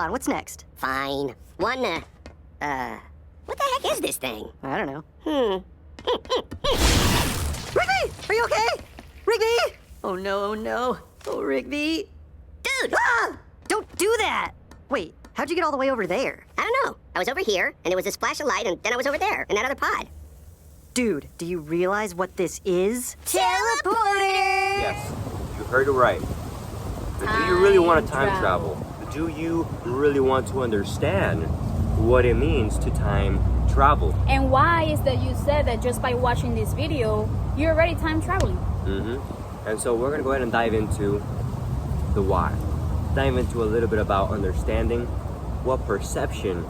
on, what's next? Fine. What the heck is this thing? I don't know. Rigby! Are you okay? Rigby! Oh no, oh no. Oh, Rigby. Dude! Ah! Don't do that! Wait, how'd you get all the way over there? I don't know. I was over here, and there was this flash of light, and then I was over there, in that other pod. Dude, do you realize what this is? Teleporter! Yes, you heard it right. But do you really want to time travel? Do you really want to understand what it means to time travel? And why is that you said that just by watching this video, you're already time traveling? And so we're going to go ahead and dive into the why. Dive into a little bit about understanding what perception,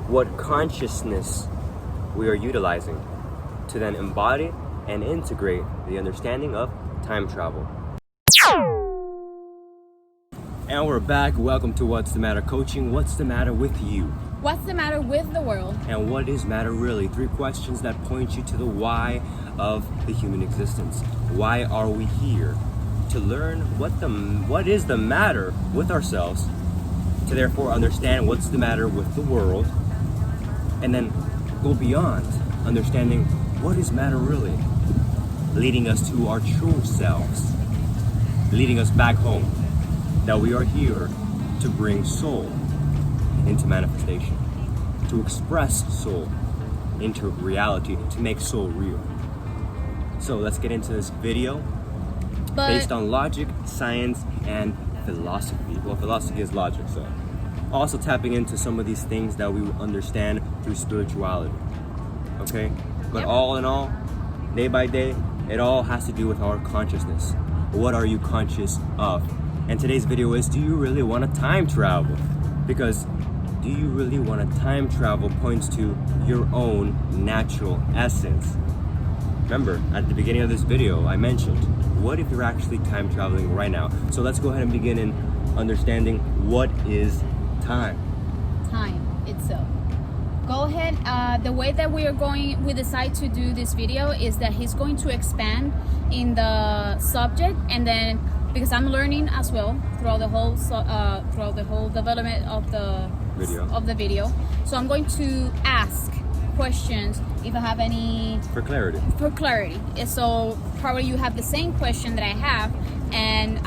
what consciousness we are utilizing to then embody and integrate the understanding of time travel. And we're back. Welcome to What's the Matter Coaching. What's the matter with you? What's the matter with the world? And what is matter really? 3 questions that point you to the why of the human existence. Why are we here? To learn what is the matter with ourselves, to therefore understand what's the matter with the world, and then go beyond understanding what is matter really, leading us to our true selves, leading us back home, that we are here to bring soul into manifestation, to express soul into reality, to make soul real. So let's get into this video based on logic, science, and philosophy. Well, philosophy is logic, so also tapping into some of these things that we understand through spirituality. Okay? But all in all, day by day, it all has to do with our consciousness. What are you conscious of? And today's video is, do you really want to time travel? Because do you really want to time travel points to your own natural essence. Remember, at the beginning of this video, I mentioned, what if you're actually time traveling right now? So let's go ahead and begin in understanding what is time. Time itself. Go ahead. The way that we decide to do this video is that he's going to expand in the subject, and then because I'm learning as well throughout the whole development of the video, so I'm going to ask questions if I have any for clarity. So probably you have the same question that I have, and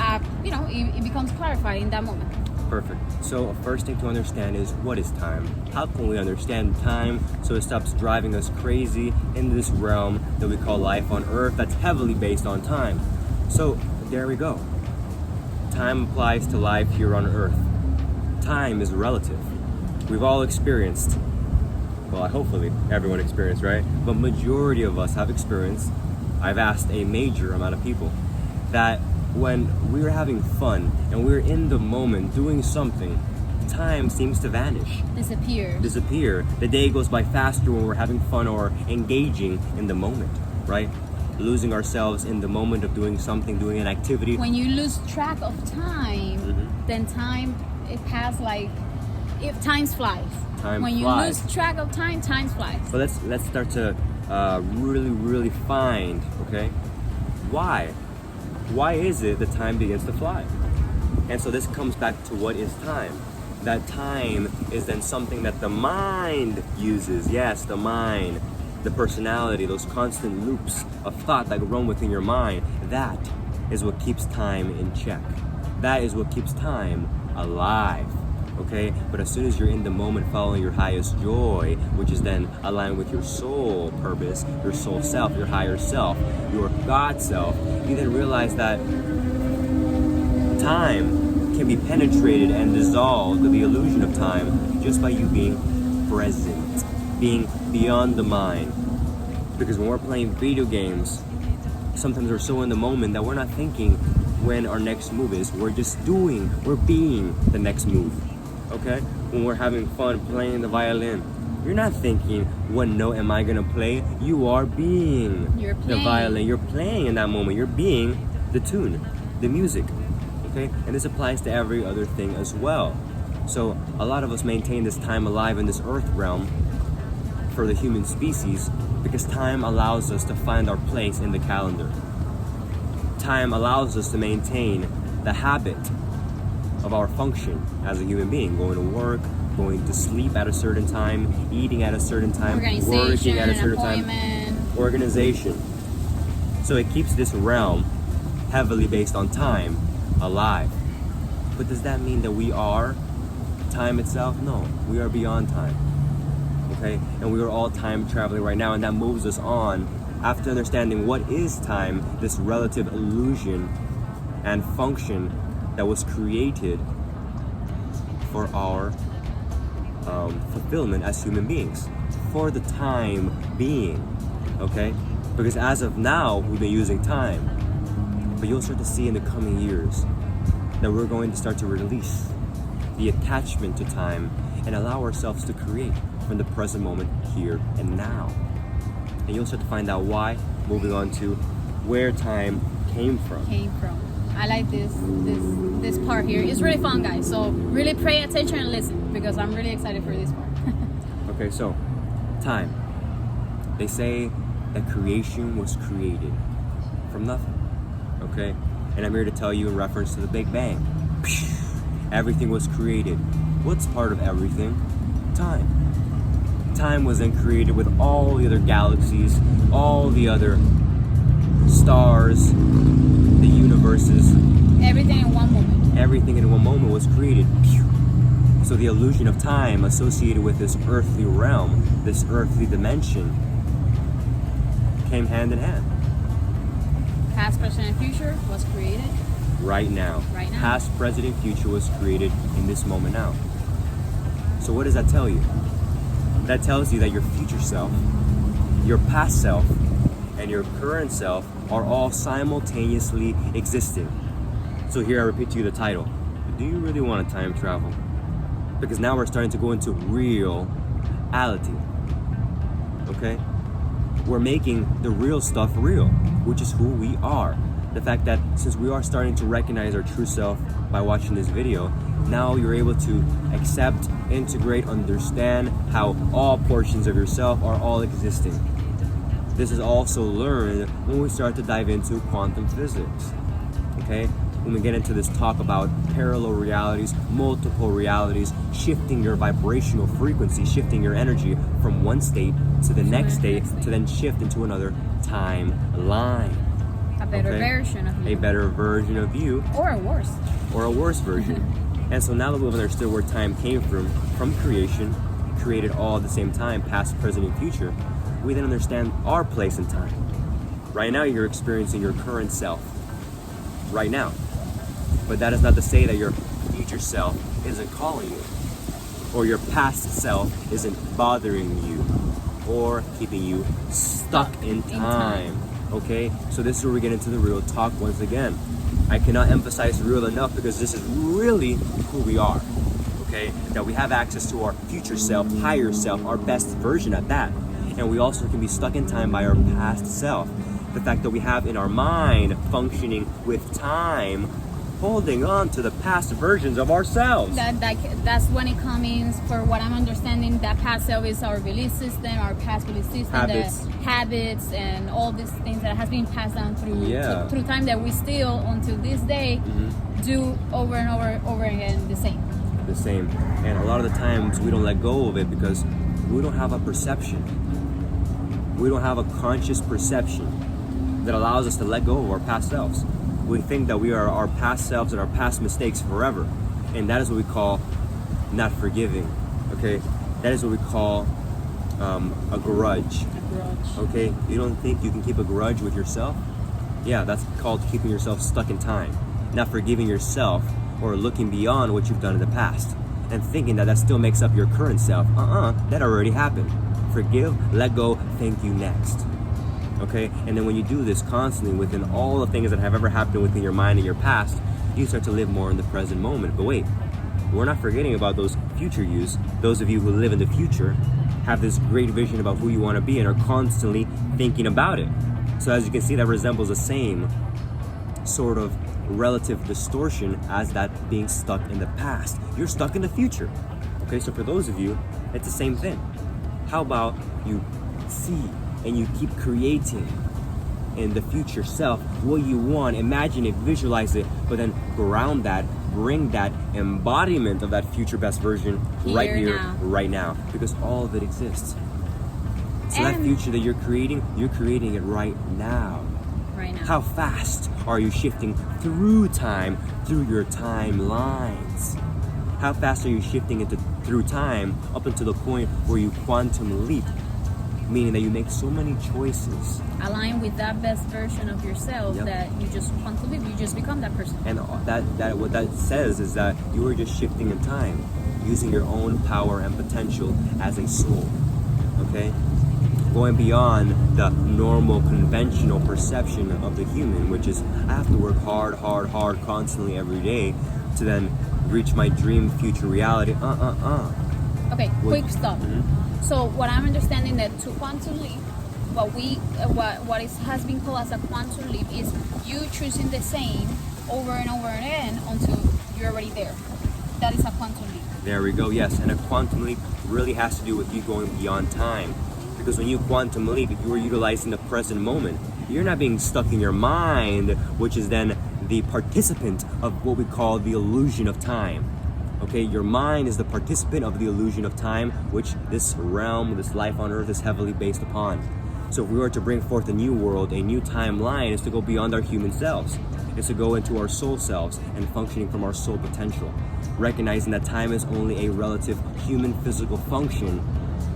it becomes clarified in that moment. Perfect. So first thing to understand is, what is time? How can we understand time so it stops driving us crazy in this realm that we call life on Earth that's heavily based on time? So there we go. Time applies to life here on Earth. Time is relative. We've all experienced, well, hopefully everyone experienced, right? But majority of us have experienced, I've asked a major amount of people, that when we're having fun and we're in the moment doing something, time seems to vanish. Disappear. The day goes by faster when we're having fun or engaging in the moment, right? Losing ourselves in the moment of doing something, doing an activity. When you lose track of time, then time, time flies. When you lose track of time, time flies. So let's start to really find, okay, why is it that time begins to fly? And so this comes back to what is time. That time is then something that the mind uses. Yes, the mind, the personality, those constant loops of thought that run within your mind. That is what keeps time in check. That is what keeps time alive. Okay, but as soon as you're in the moment following your highest joy, which is then aligned with your soul purpose, your soul self, your higher self, your God self, you then realize that time can be penetrated and dissolved with the illusion of time just by you being present, being beyond the mind. Because when we're playing video games, sometimes we're so in the moment that we're not thinking when our next move is. We're being the next move. Okay? When we're having fun playing the violin, you're not thinking, what note am I gonna play? You are being the violin. You're playing in that moment. You're being the tune, the music. Okay? And this applies to every other thing as well. So a lot of us maintain this time alive in this earth realm for the human species because time allows us to find our place in the calendar. Time allows us to maintain the habit of our function as a human being, going to work, going to sleep at a certain time, eating at a certain time, working at a certain time, organization. So it keeps this realm heavily based on time alive. But does that mean that we are time itself? No, we are beyond time. Okay, and we are all time traveling right now, and that moves us on after understanding what is time, this relative illusion and function that was created for our fulfillment as human beings, for the time being. Okay, because as of now we've been using time, but you'll start to see in the coming years that we're going to start to release the attachment to time and allow ourselves to create from the present moment, here and now. And you'll start to find out why, moving on to where time came from. I like this part here. It's really fun, guys. So really pay attention and listen, because I'm really excited for this part. Okay, so time. They say that creation was created from nothing. Okay? And I'm here to tell you in reference to the Big Bang. Everything was created. What's part of everything? Time. Time was then created with all the other galaxies, all the other stars, the universes. Everything in one moment. Everything in one moment was created. So the illusion of time associated with this earthly realm, this earthly dimension, came hand in hand. Past, present, and future was created right now. Past, present, and future was created in this moment now. So what does that tell you? That tells you that your future self, your past self, and your current self are all simultaneously existing. So here I repeat to you the title. Do you really want to time travel? Because now we're starting to go into reality. Okay? We're making the real stuff real, which is who we are. The fact that since we are starting to recognize our true self by watching this video, now you're able to accept, integrate, understand how all portions of yourself are all existing. This is also learned when we start to dive into quantum physics. Okay? When we get into this talk about parallel realities, multiple realities, shifting your vibrational frequency, shifting your energy from one state to the next state to then shift into another timeline. A better version of you. A better version of you. Or a worse. Or a worse version. And so now that we've understood where time came from creation, created all at the same time, past, present, and future, we then understand our place in time. Right now you're experiencing your current self. Right now. But that is not to say that your future self isn't calling you, or your past self isn't bothering you, or keeping you stuck in time. Okay? So this is where we get into the real talk once again. I cannot emphasize real enough, because this is really who we are. Okay? That we have access to our future self, higher self, our best version at that. And we also can be stuck in time by our past self. The fact that we have in our mind functioning with time, holding on to the past versions of ourselves. That's when it comes, for what I'm understanding, that past self is our belief system, our past belief system, habits, and all these things that has been passed down through time, that we still, until this day, do over and over again the same. And a lot of the times we don't let go of it because we don't have a perception. We don't have a conscious perception that allows us to let go of our past selves. We think that we are our past selves and our past mistakes forever. And that is what we call not forgiving. Okay? That is what we call a grudge. Okay? You don't think you can keep a grudge with yourself? Yeah, that's called keeping yourself stuck in time. Not forgiving yourself or looking beyond what you've done in the past and thinking that still makes up your current self. That already happened. Forgive, let go, thank you, next. Okay? And then when you do this constantly within all the things that have ever happened within your mind and your past, you start to live more in the present moment. But wait, we're not forgetting about those future yous. Those of you who live in the future have this great vision about who you want to be and are constantly thinking about it. So as you can see, that resembles the same sort of relative distortion as that being stuck in the past. You're stuck in the future. Okay, so for those of you, it's the same thing. How about you see and you keep creating in the future self what you want, imagine it, visualize it, but then ground that bring that embodiment of that future best version right here, now. right now, because all of it exists. So that And- future that you're creating it right now. Right now. How fast are you shifting through time, through your timelines? How fast are you shifting through time up until the point where you quantum leap, meaning that you make so many choices. Align with that best version of yourself Yep. that you just want to live. You just become that person. And that what that says is that you are just shifting in time, using your own power and potential as a soul. Okay? Going beyond the normal conventional perception of the human, which is I have to work hard constantly every day to then reach my dream future reality. Okay, quick stop. Mhm. So what I'm understanding that to quantum leap, has been called as a quantum leap is you choosing the same over and over again until you're already there. That is a quantum leap. There we go, yes. And a quantum leap really has to do with you going beyond time. Because when you quantum leap, if you are utilizing the present moment, you're not being stuck in your mind, which is then the participant of what we call the illusion of time. Okay, your mind is the participant of the illusion of time, which this realm, this life on earth is heavily based upon. So if we were to bring forth a new world, a new timeline, is to go beyond our human selves. It's to go into our soul selves and functioning from our soul potential. Recognizing that time is only a relative human physical function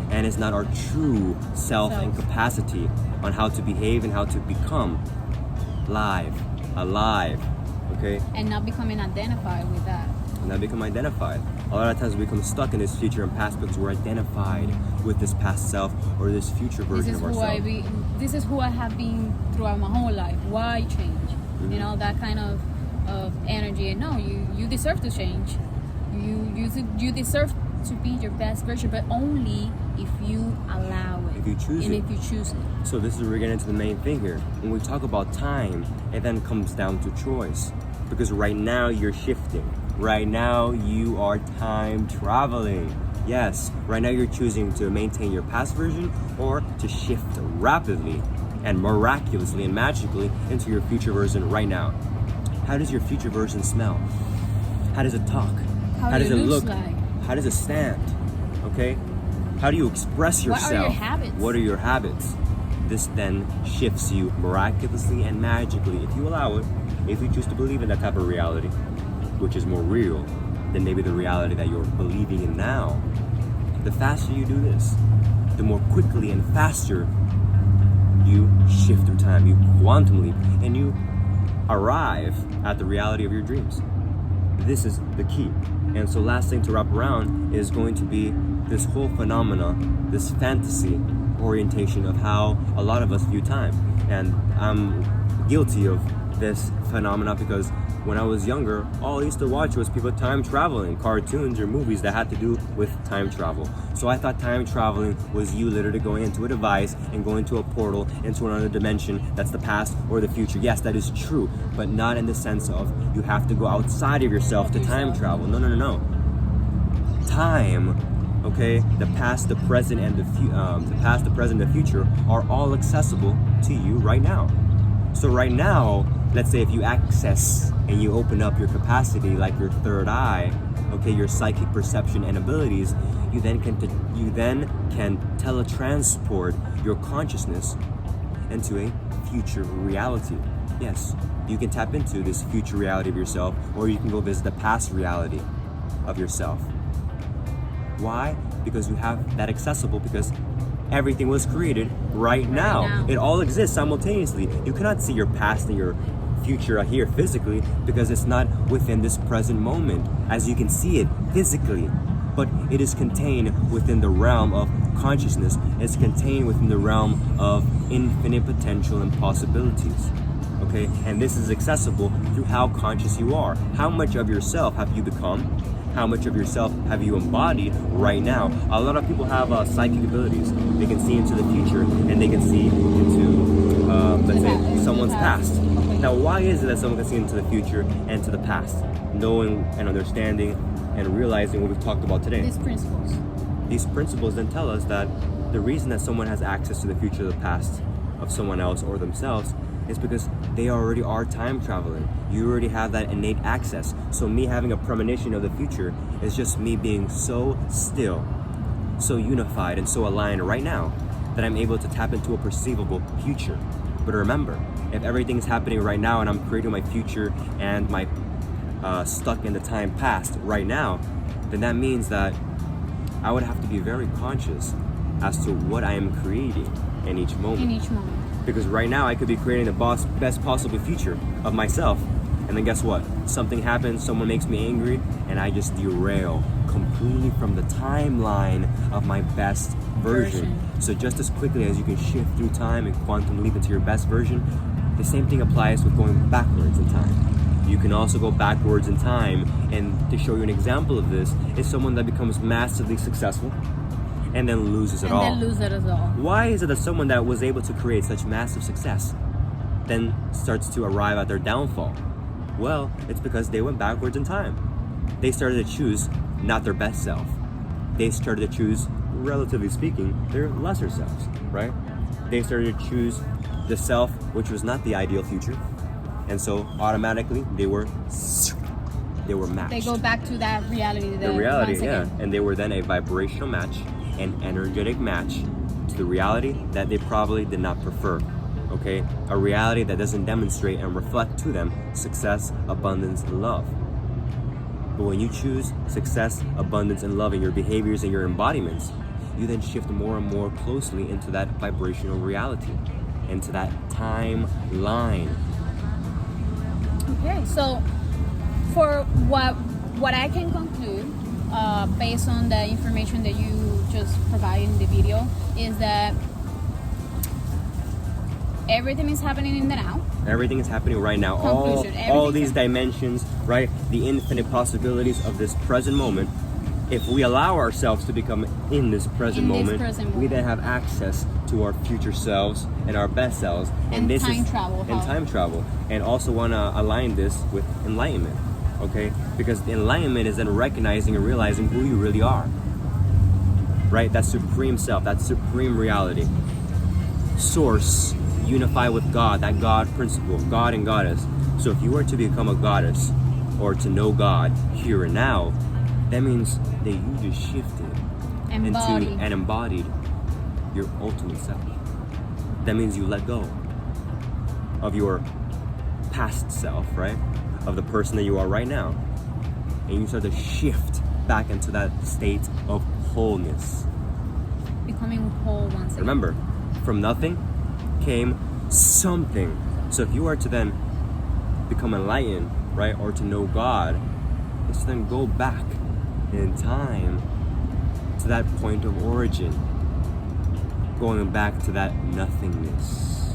and is not our true self and capacity on how to behave and how to become alive, okay? And not becoming identified with that. And not become identified. A lot of times we become stuck in this future and past because we're identified with this past self or this future version of ourselves. This is who I have been throughout my whole life. Why change? Mm-hmm. You know, that kind of energy. And no, you deserve to change. You deserve to be your best version, but only if you allow it. If you choose and it. if you choose it. So this is where we're getting into the main thing here. When we talk about time, it then comes down to choice. Because right now you're shifting. Right now you are time traveling. Yes, right now you're choosing to maintain your past version or to shift rapidly and miraculously and magically into your future version right now. How does your future version smell? How does it talk? How does it it looks look? like? How does it stand? Okay? How do you express What yourself? are your habits? What are your habits? This then shifts you miraculously and magically if you allow it, if you choose to believe in that type of reality, which is more real than maybe the reality that you're believing in now. The faster you do this, the more quickly and faster you shift through time, you quantum leap, and you arrive at the reality of your dreams. This is the key. And so last thing to wrap around is going to be this whole phenomena, this fantasy orientation of how a lot of us view time. And I'm guilty of this phenomena because when I was younger, all I used to watch was people time traveling, cartoons or movies that had to do with time travel. So I thought time traveling was you literally going into a device and going to a portal into another dimension that's the past or the future. Yes, that is true, but not in the sense of you have to go outside of yourself to time travel. No. Time, okay, the past, the present, and the future are all accessible to you right now. So right now, let's say if you access and you open up your capacity, like your third eye, okay, your psychic perception and abilities, you then can teletransport your consciousness into a future reality. Yes, you can tap into this future reality of yourself, or you can go visit the past reality of yourself. Why? Because you have that accessible, because everything was created right now. It all exists simultaneously. You cannot see your past and your future here physically because it's not within this present moment as you can see it physically, but it is contained within the realm of consciousness. It's contained within the realm of infinite potential and possibilities. Okay, and this is accessible through how conscious you are. How much of yourself have you become? How much of yourself have you embodied right now? A lot of people have psychic abilities. They can see into the future and they can see into, let's say, someone's past. Now, why is it that someone can see into the future and to the past? Knowing and understanding and realizing what we've talked about today. These principles then tell us that the reason that someone has access to the future or the past of someone else or themselves It's because they already are time traveling. You already have that innate access. So me having a premonition of the future is just me being so still, so unified, and so aligned right now that I'm able to tap into a perceivable future. But remember, if everything's happening right now and I'm creating my future and my stuck in the time past right now, then that means that I would have to be very conscious as to what I am creating in each moment. Because right now I could be creating the best possible future of myself, and then guess what? Something happens, someone makes me angry, and I just derail completely from the timeline of my best version. So just as quickly as you can shift through time and quantum leap into your best version, the same thing applies with going backwards in time. You can also go backwards in time, and to show you an example of this is someone that becomes massively successful and then loses it all. Why is it that someone that was able to create such massive success then starts to arrive at their downfall? Well, it's because they went backwards in time. They started to choose not their best self. They started to choose, relatively speaking, their lesser selves, right? They started to choose the self which was not the ideal future. And so automatically they were matched. They go back to that reality. The reality, yeah. And they were then a vibrational match, an energetic match to the reality that they probably did not prefer. Okay? A reality that doesn't demonstrate and reflect to them success, abundance, and love. But when you choose success, abundance, and love in your behaviors and your embodiments, you then shift more and more closely into that vibrational reality, into that timeline. Okay, so for what I can conclude, based on the information that you just provided in the video, is that everything is happening in the now. Everything is happening right now. All these dimensions, right? The infinite possibilities of this present moment. If we allow ourselves to become in this present moment, we then have access to our future selves and our best selves. And time travel. And also want to align this with enlightenment, okay? Because the enlightenment is then recognizing and realizing who you really are, right? That supreme self, that supreme reality. Source, unify with God, that God principle, God and Goddess. So if you were to become a goddess or to know God here and now, that means that you just shifted into and embodied your ultimate self. That means you let go of your past self, right? Of the person that you are right now. And you start to shift back into that state of wholeness. Becoming whole once again. Remember, from nothing came something. So if you are to then become enlightened, right? Or to know God, it's then go back in time to that point of origin, going back to that nothingness.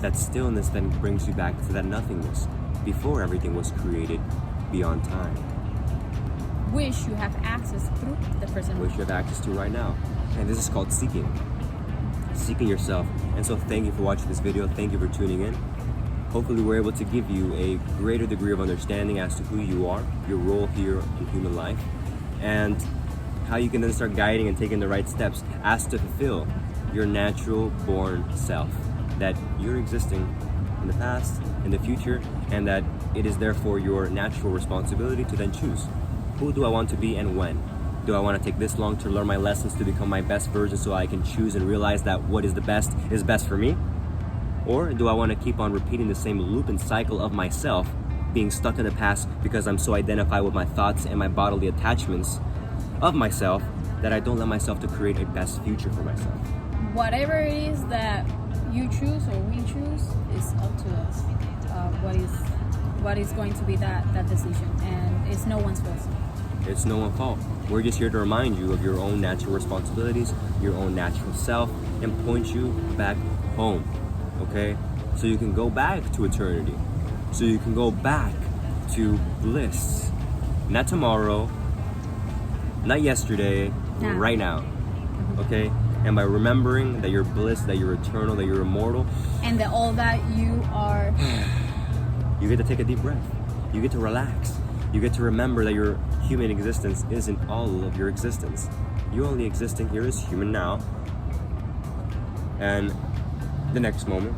That stillness then brings you back to that nothingness before everything was created beyond time. Which you have access through the present. Which you have access to right now. And this is called seeking yourself. And so thank you for watching this video. Thank you for tuning in. Hopefully we're able to give you a greater degree of understanding as to who you are, your role here in human life, and how you can then start guiding and taking the right steps as to fulfill your natural born self. That you're existing in the past, in the future, and that it is therefore your natural responsibility to then choose. Who do I want to be and when? Do I want to take this long to learn my lessons to become my best version so I can choose and realize that what is best for me? Or do I want to keep on repeating the same loop and cycle of myself, being stuck in the past because I'm so identified with my thoughts and my bodily attachments of myself that I don't let myself to create a best future for myself? Whatever it is that you choose or we choose is up to us. What is going to be that decision, and it's no one's fault. It's no one's fault. We're just here to remind you of your own natural responsibilities, your own natural self, and point you back home. Okay? So you can go back to eternity. So you can go back to bliss. Not tomorrow, not yesterday, right now. Okay? And by remembering that you're bliss, that you're eternal, that you're immortal, and that all that you are, you get to take a deep breath. You get to relax. You get to remember that your human existence isn't all of your existence. You're only existing here as human now. And the next moment,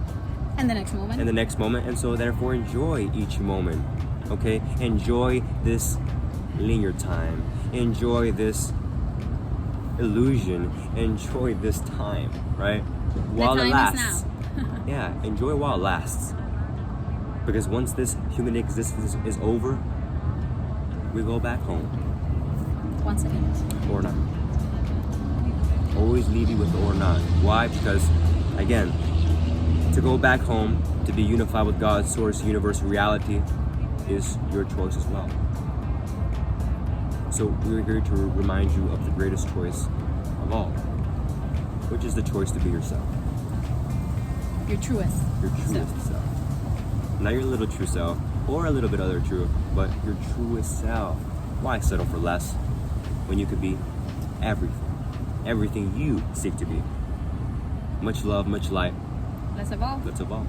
And the next moment. and the next moment, and so therefore enjoy each moment. Okay? Enjoy this linear time. Enjoy this illusion. Enjoy this time, right? While time it is lasts. now. Yeah, enjoy while it lasts. Because once this human existence is over, we go back home. Once again. Or not. Always leave you with or not. Why? Because, again, to go back home, to be unified with God's source, universal reality, is your choice as well. So we're here to remind you of the greatest choice of all, which is the choice to be yourself. Your truest. Your truest self. Not your little true self, or a little bit other true, but your truest self. Why settle for less when you could be everything? Everything you seek to be. Much love, much light. Let's evolve. Let's evolve.